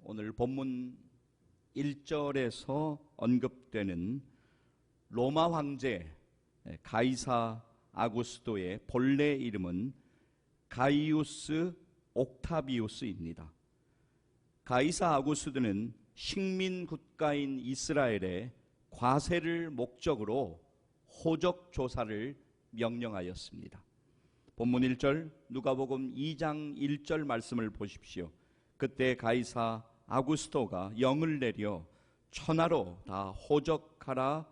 오늘 본문 1절에서 언급되는 로마 황제 가이사 아구스토의 본래 이름은 가이우스 옥타비우스입니다. 가이사 아구스토는 식민 국가인 이스라엘의 과세를 목적으로 호적 조사를 명령하였습니다. 본문 1절 누가복음 2장 1절 말씀을 보십시오. 그때 가이사 아구스토가 영을 내려 천하로 다 호적하라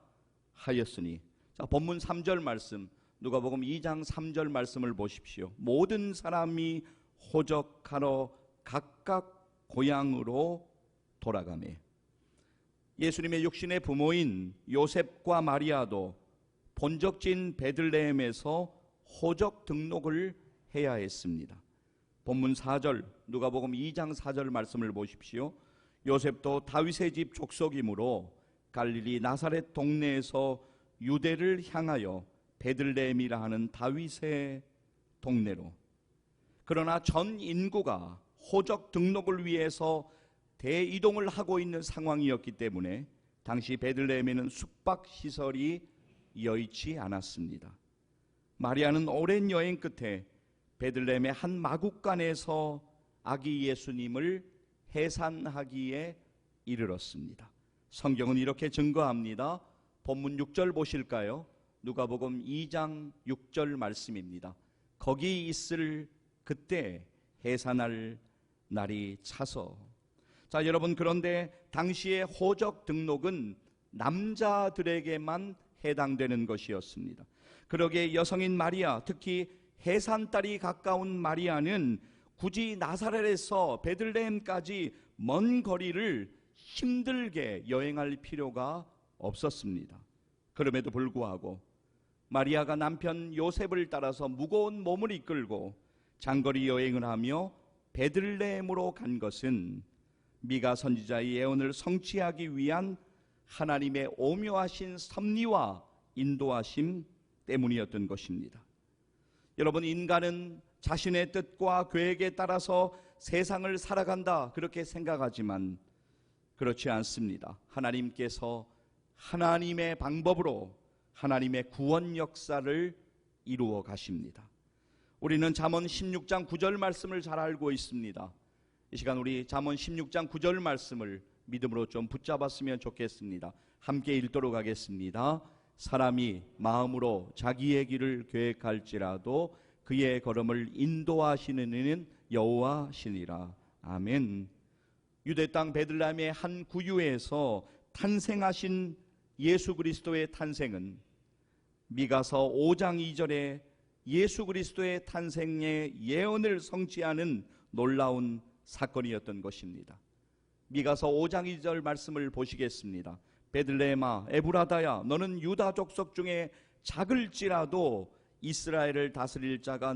하였으니, 자, 본문 3절 말씀 누가복음 2장 3절 말씀을 보십시오. 모든 사람이 호적하러 각각 고향으로 돌아가매. 예수님의 육신의 부모인 요셉과 마리아도 본적지인 베들레헴에서 호적 등록을 해야 했습니다. 본문 4절 누가복음 2장 4절 말씀을 보십시오. 요셉도 다윗의 집 족속이므로 갈릴리 나사렛 동네에서 유대를 향하여 베들레헴이라 하는 다윗의 동네로. 그러나 전 인구가 호적 등록을 위해서 대이동을 하고 있는 상황이었기 때문에 당시 베들레헴에는 숙박시설이 여의치 않았습니다. 마리아는 오랜 여행 끝에 베들레헴의 한 마국간에서 아기 예수님을 해산하기에 이르렀습니다. 성경은 이렇게 증거합니다. 본문 6절 보실까요? 누가복음 2장 6절 말씀입니다. 거기 있을 그때 해산할 날이 차서. 자, 여러분, 그런데 당시의 호적 등록은 남자들에게만 해당되는 것이었습니다. 그러기에 여성인 마리아, 특히 해산달이 가까운 마리아는 굳이 나사렛에서 베들레헴까지 먼 거리를 힘들게 여행할 필요가 없었습니다. 그럼에도 불구하고 마리아가 남편 요셉을 따라서 무거운 몸을 이끌고 장거리 여행을 하며 베들레헴으로 간 것은 미가 선지자의 예언을 성취하기 위한 하나님의 오묘하신 섭리와 인도하심 때문이었던 것입니다. 여러분, 인간은 자신의 뜻과 계획에 따라서 세상을 살아간다, 그렇게 생각하지만 그렇지 않습니다. 하나님께서 하나님의 방법으로 하나님의 구원 역사를 이루어 가십니다. 우리는 잠언 16장 9절 말씀을 잘 알고 있습니다. 이 시간 우리 잠언 16장 9절 말씀을 믿음으로 좀 붙잡았으면 좋겠습니다. 함께 읽도록 하겠습니다. 사람이 마음으로 자기의 길을 계획할지라도 그의 걸음을 인도하시는 이는 여호와시니라. 아멘. 유대 땅 베들레헴의 한 구유에서 탄생하신 예수 그리스도의 탄생은 미가서 5장 2절에 예수 그리스도의 탄생의 예언을 성취하는 놀라운 사건이었던 것입니다. 미가서 5장 2절 말씀을 보시겠습니다. 베들레헴아 에브라다야, 너는 유다 족속 중에 작을지라도 이스라엘을 다스릴 자가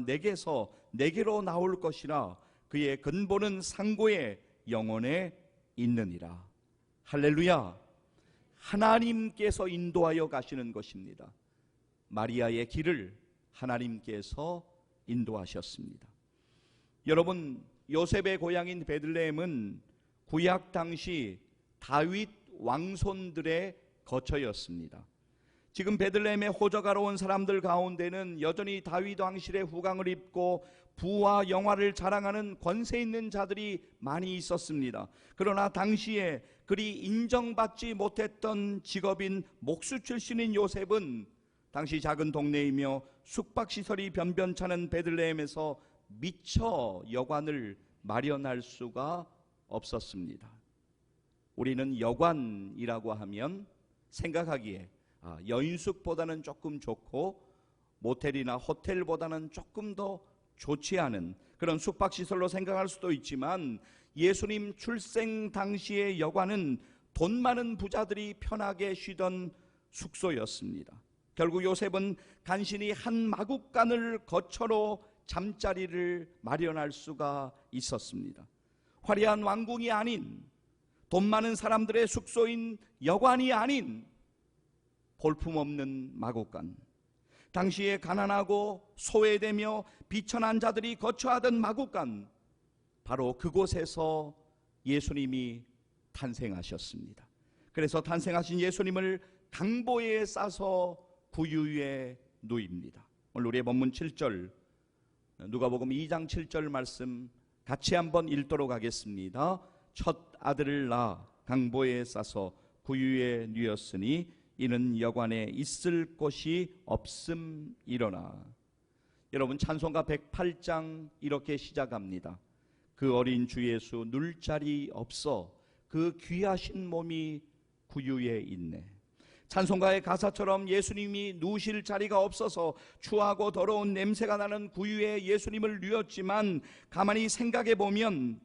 내게로 나올 것이라. 그의 근본은 상고의 영혼에 있느니라. 할렐루야. 하나님께서 인도하여 가시는 것입니다. 마리아의 길을 하나님께서 인도하셨습니다. 여러분, 요셉의 고향인 베들레헴은 구약 당시 다윗 왕손들의 거처였습니다. 지금 베들레헴에 호적하러 온 사람들 가운데는 여전히 다윗 왕실의 후광을 입고 부와 영화를 자랑하는 권세 있는 자들이 많이 있었습니다. 그러나 당시에 그리 인정받지 못했던 직업인 목수 출신인 요셉은 당시 작은 동네이며 숙박시설이 변변찮은 베들레헴에서 미처 여관을 마련할 수가 없었습니다. 우리는 여관이라고 하면 생각하기에 여인숙보다는 조금 좋고 모텔이나 호텔보다는 조금 더 좋지 않은 그런 숙박시설로 생각할 수도 있지만, 예수님 출생 당시의 여관은 돈 많은 부자들이 편하게 쉬던 숙소였습니다. 결국 요셉은 간신히 한 마국간을 거처로 잠자리를 마련할 수가 있었습니다. 화려한 왕궁이 아닌, 돈 많은 사람들의 숙소인 여관이 아닌 볼품없는 마국간, 당시에 가난하고 소외되며 비천한 자들이 거처하던 마국간, 바로 그곳에서 예수님이 탄생하셨습니다. 그래서 탄생하신 예수님을 강보에 싸서 구유에 누입니다. 오늘 우리의 본문 7절, 누가복음 2장 7절 말씀 같이 한번 읽도록 하겠습니다. 첫 아들을 낳아 강보에 싸서 구유에 누였으니 이는 여관에 있을 곳이 없음이로나. 여러분, 찬송가 108장 이렇게 시작합니다. 그 어린 주 예수 눌 자리 없어 그 귀하신 몸이 구유에 있네. 찬송가의 가사처럼 예수님이 누우실 자리가 없어서 추하고 더러운 냄새가 나는 구유에 예수님을 누였지만, 가만히 생각해 보면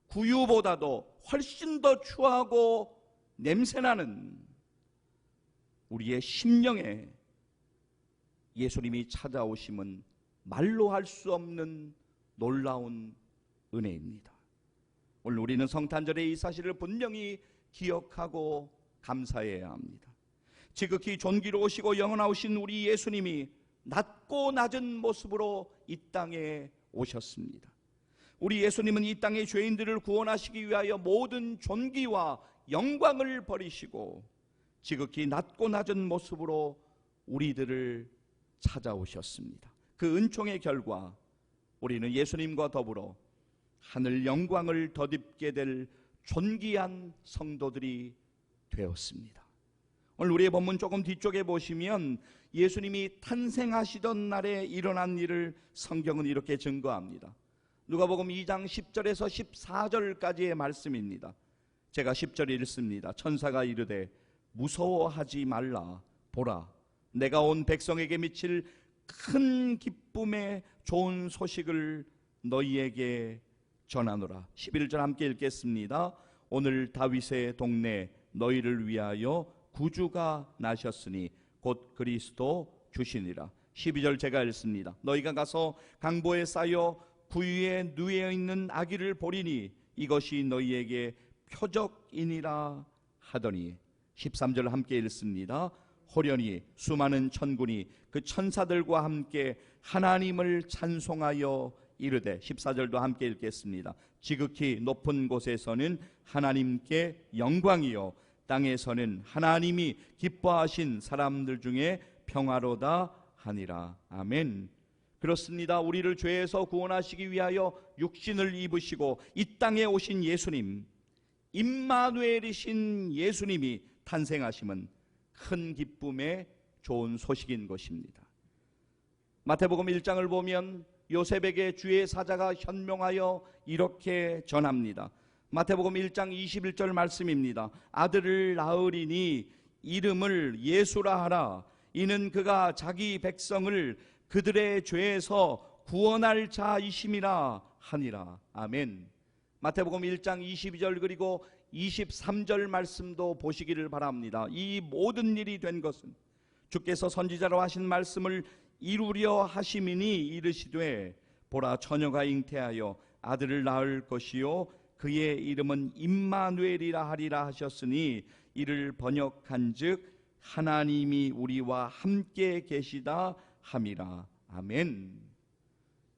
구유보다도 훨씬 더 추하고 냄새나는 우리의 심령에 예수님이 찾아오심은 말로 할 수 없는 놀라운 은혜입니다. 오늘 우리는 성탄절의 이 사실을 분명히 기억하고 감사해야 합니다. 지극히 존귀로우시고 영원하신 우리 예수님이 낮고 낮은 모습으로 이 땅에 오셨습니다. 우리 예수님은 이 땅의 죄인들을 구원하시기 위하여 모든 존귀와 영광을 버리시고 지극히 낮고 낮은 모습으로 우리들을 찾아오셨습니다. 그 은총의 결과 우리는 예수님과 더불어 하늘 영광을 덧입게 될 존귀한 성도들이 되었습니다. 오늘 우리의 본문 조금 뒤쪽에 보시면 예수님이 탄생하시던 날에 일어난 일을 성경은 이렇게 증거합니다. 누가복음 2장 10절에서 14절까지의 말씀입니다. 제가 10절 읽습니다. 천사가 이르되 무서워하지 말라. 보라, 내가 온 백성에게 미칠 큰 기쁨의 좋은 소식을 너희에게 전하노라. 11절 함께 읽겠습니다. 오늘 다윗의 동네 너희를 위하여 구주가 나셨으니 곧 그리스도 주시니라. 12절 제가 읽습니다. 너희가 가서 강보에 쌓여 구유에 누워 있는 아기를 보리니 이것이 너희에게 표적이니라 하더니, 13절 함께 읽습니다. 호련히 수많은 천군이 그 천사들과 함께 하나님을 찬송하여 이르되, 14절도 함께 읽겠습니다. 지극히 높은 곳에서는 하나님께 영광이요 땅에서는 하나님이 기뻐하신 사람들 중에 평화로다 하니라. 아멘. 그렇습니다. 우리를 죄에서 구원하시기 위하여 육신을 입으시고 이 땅에 오신 예수님, 임마누엘이신 예수님이 탄생하심은 큰 기쁨의 좋은 소식인 것입니다. 마태복음 1장을 보면 요셉에게 주의 사자가 현명하여 이렇게 전합니다. 마태복음 1장 21절 말씀입니다. 아들을 낳으리니 이름을 예수라 하라. 이는 그가 자기 백성을 그들의 죄에서 구원할 자이심이라 하니라. 아멘. 마태복음 1장 22절 그리고 23절 말씀도 보시기를 바랍니다. 이 모든 일이 된 것은 주께서 선지자로 하신 말씀을 이루려 하심이니 이르시되, 보라, 처녀가 잉태하여 아들을 낳을 것이요 그의 이름은 임마누엘이라 하리라 하셨으니, 이를 번역한즉 하나님이 우리와 함께 계시다 함이라. 아멘.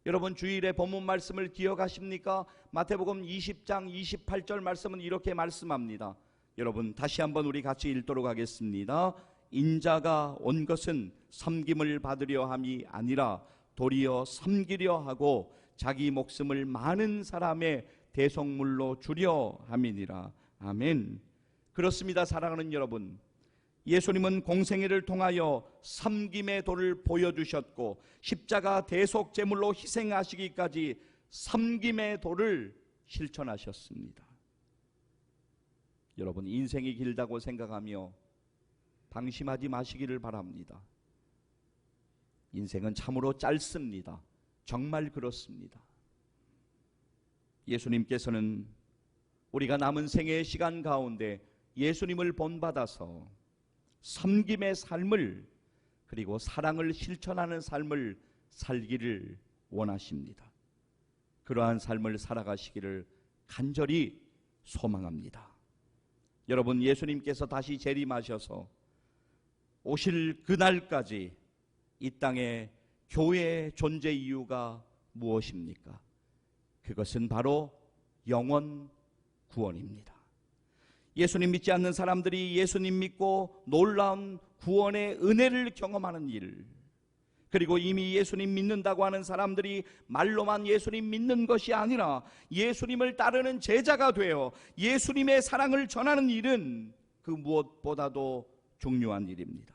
여러분, 주일의 본문 말씀을 기억하십니까? 마태복음 20장 28절 말씀은 이렇게 말씀합니다. 여러분, 다시 한번 우리 같이 읽도록 하겠습니다. 인자가 온 것은 섬김을 받으려 함이 아니라 도리어 섬기려 하고 자기 목숨을 많은 사람의 대속물로 주려 함이니라. 아멘. 그렇습니다. 사랑하는 여러분, 예수님은 공생애를 통하여 섬김의 도를 보여주셨고 십자가 대속 제물로 희생하시기까지 섬김의 도를 실천하셨습니다. 여러분, 인생이 길다고 생각하며 방심하지 마시기를 바랍니다. 인생은 참으로 짧습니다. 정말 그렇습니다. 예수님께서는 우리가 남은 생애의 시간 가운데 예수님을 본받아서 섬김의 삶을, 그리고 사랑을 실천하는 삶을 살기를 원하십니다. 그러한 삶을 살아가시기를 간절히 소망합니다. 여러분, 예수님께서 다시 재림하셔서 오실 그날까지 이 땅에 교회의 존재 이유가 무엇입니까? 그것은 바로 영원 구원입니다. 예수님 믿지 않는 사람들이 예수님 믿고 놀라운 구원의 은혜를 경험하는 일, 그리고 이미 예수님 믿는다고 하는 사람들이 말로만 예수님 믿는 것이 아니라 예수님을 따르는 제자가 되어 예수님의 사랑을 전하는 일은 그 무엇보다도 중요한 일입니다.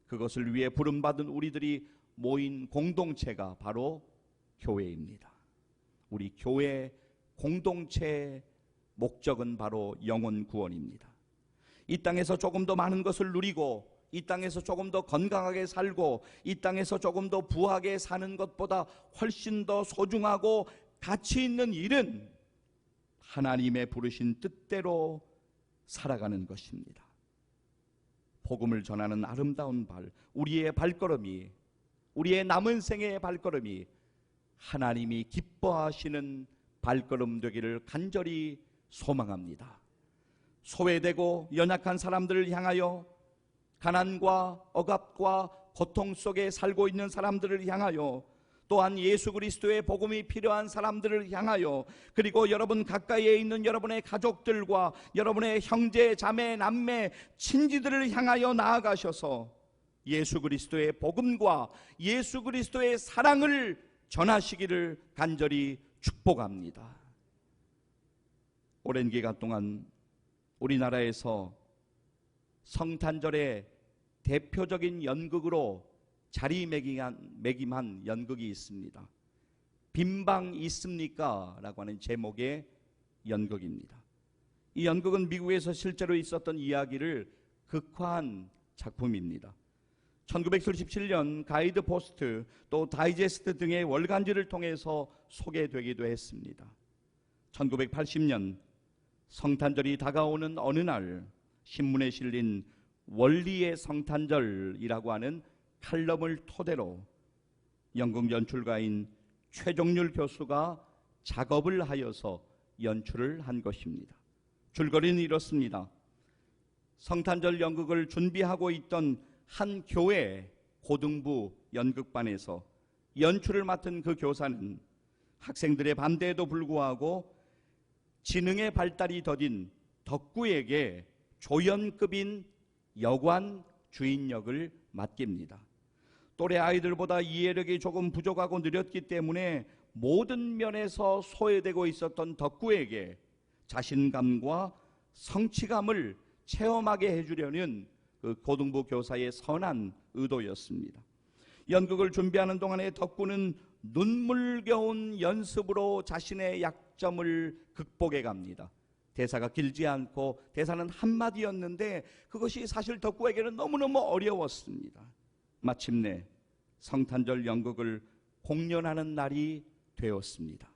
그것을 위해 부름받은 우리들이 모인 공동체가 바로 교회입니다. 우리 교회 공동체의 목적은 바로 영혼 구원입니다. 이 땅에서 조금 더 많은 것을 누리고, 이 땅에서 조금 더 건강하게 살고, 이 땅에서 조금 더 부하게 사는 것보다 훨씬 더 소중하고 가치 있는 일은 하나님의 부르신 뜻대로 살아가는 것입니다. 복음을 전하는 아름다운 발, 우리의 발걸음이, 우리의 남은 생애의 발걸음이 하나님이 기뻐하시는 발걸음 되기를 간절히 소망합니다. 소외되고 연약한 사람들을 향하여, 가난과 억압과 고통 속에 살고 있는 사람들을 향하여, 또한 예수 그리스도의 복음이 필요한 사람들을 향하여, 그리고 여러분 가까이에 있는 여러분의 가족들과 여러분의 형제, 자매, 남매, 친지들을 향하여 나아가셔서 예수 그리스도의 복음과 예수 그리스도의 사랑을 전하시기를 간절히 축복합니다. 오랜 기간 동안 우리나라에서 성탄절의 대표적인 연극으로 자리매김한 연극이 있습니다. 빈방 있습니까? 라고 하는 제목의 연극입니다. 이 연극은 미국에서 실제로 있었던 이야기를 극화한 작품입니다. 1977년 가이드 포스트 또 다이제스트 등의 월간지를 통해서 소개되기도 했습니다. 1980년 성탄절이 다가오는 어느 날 신문에 실린 원리의 성탄절이라고 하는 칼럼을 토대로 연극 연출가인 최종률 교수가 작업을 하여서 연출을 한 것입니다. 줄거리는 이렇습니다. 성탄절 연극을 준비하고 있던 한 교회 고등부 연극반에서 연출을 맡은 그 교사는 학생들의 반대에도 불구하고 지능의 발달이 더딘 덕구에게 조연급인 여관 주인 역을 맡깁니다. 또래 아이들보다 이해력이 조금 부족하고 느렸기 때문에 모든 면에서 소외되고 있었던 덕구에게 자신감과 성취감을 체험하게 해주려는 그 고등부 교사의 선한 의도였습니다. 연극을 준비하는 동안에 덕구는 눈물겨운 연습으로 자신의 약점을 극복해 갑니다. 대사가 길지 않고 대사는 한마디였는데 그것이 사실 덕구에게는 너무너무 어려웠습니다. 마침내 성탄절 연극을 공연하는 날이 되었습니다.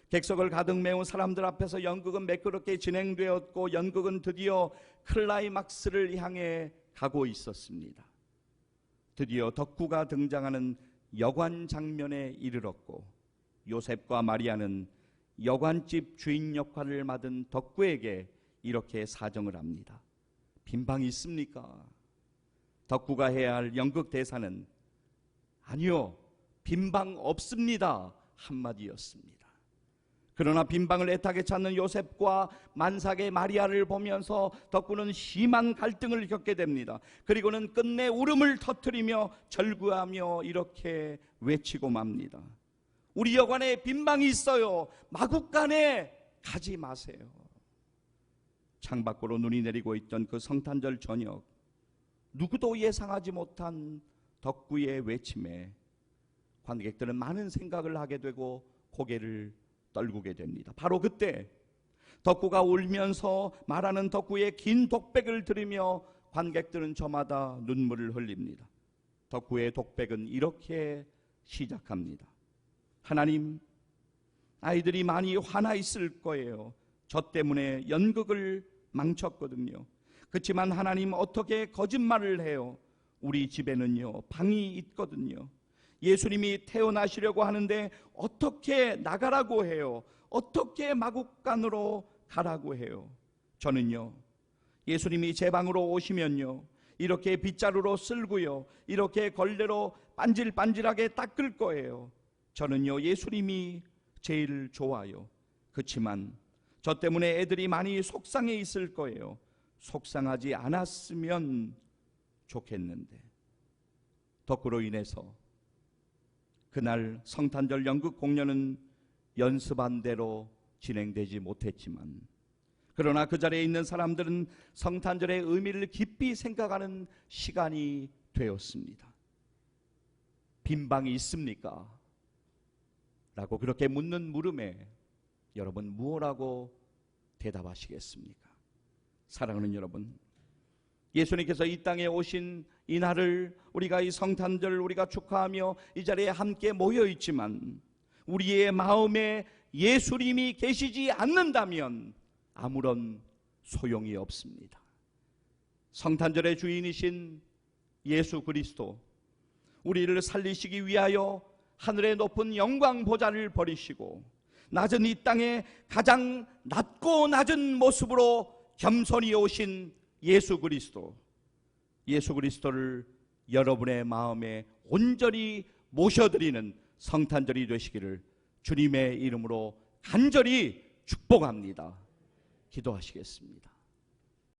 객석을 가득 메운 사람들 앞에서 연극은 매끄럽게 진행되었고 연극은 드디어 클라이막스를 향해 가고 있었습니다. 드디어 덕구가 등장하는 여관 장면에 이르렀고 요셉과 마리아는 여관집 주인 역할을 맡은 덕구에게 이렇게 사정을 합니다. 빈방이 있습니까? 덕구가 해야 할 연극 대사는 아니요, 빈방 없습니다 한마디였습니다. 그러나 빈방을 애타게 찾는 요셉과 만삭의 마리아를 보면서 덕구는 심한 갈등을 겪게 됩니다. 그리고는 끝내 울음을 터뜨리며 절구하며 이렇게 외치고 맙니다. 우리 여관에 빈방이 있어요. 마국간에 가지 마세요. 창밖으로 눈이 내리고 있던 그 성탄절 저녁, 누구도 예상하지 못한 덕구의 외침에 관객들은 많은 생각을 하게 되고 고개를 떨구게 됩니다. 바로 그때 덕구가 울면서 말하는 덕구의 긴 독백을 들으며 관객들은 저마다 눈물을 흘립니다. 덕구의 독백은 이렇게 시작합니다. 하나님, 아이들이 많이 화나 있을 거예요. 저 때문에 연극을 망쳤거든요. 그렇지만 하나님 어떻게 거짓말을 해요? 우리 집에는요 방이 있거든요. 예수님이 태어나시려고 하는데 어떻게 나가라고 해요? 어떻게 마국간으로 가라고 해요? 저는요 예수님이 제 방으로 오시면요 이렇게 빗자루로 쓸고요 이렇게 걸레로 반질반질하게 닦을 거예요. 저는요 예수님이 제일 좋아요. 그렇지만 저 때문에 애들이 많이 속상해 있을 거예요. 속상하지 않았으면 좋겠는데 덕후로 인해서 그날 성탄절 연극 공연은 연습한 대로 진행되지 못했지만, 그러나 그 자리에 있는 사람들은 성탄절의 의미를 깊이 생각하는 시간이 되었습니다. 빈 방이 있습니까? 라고 그렇게 묻는 물음에 여러분 무엇라고 대답하시겠습니까? 사랑하는 여러분, 예수님께서 이 땅에 오신 이 날을 우리가 이 성탄절 우리가 축하하며 이 자리에 함께 모여 있지만, 우리의 마음에 예수님이 계시지 않는다면 아무런 소용이 없습니다. 성탄절의 주인이신 예수 그리스도, 우리를 살리시기 위하여 하늘의 높은 영광 보좌를 버리시고 낮은 이 땅에 가장 낮고 낮은 모습으로 겸손히 오신 예수 그리스도, 예수 그리스도를 여러분의 마음에 온전히 모셔드리는 성탄절이 되시기를 주님의 이름으로 간절히 축복합니다. 기도하시겠습니다.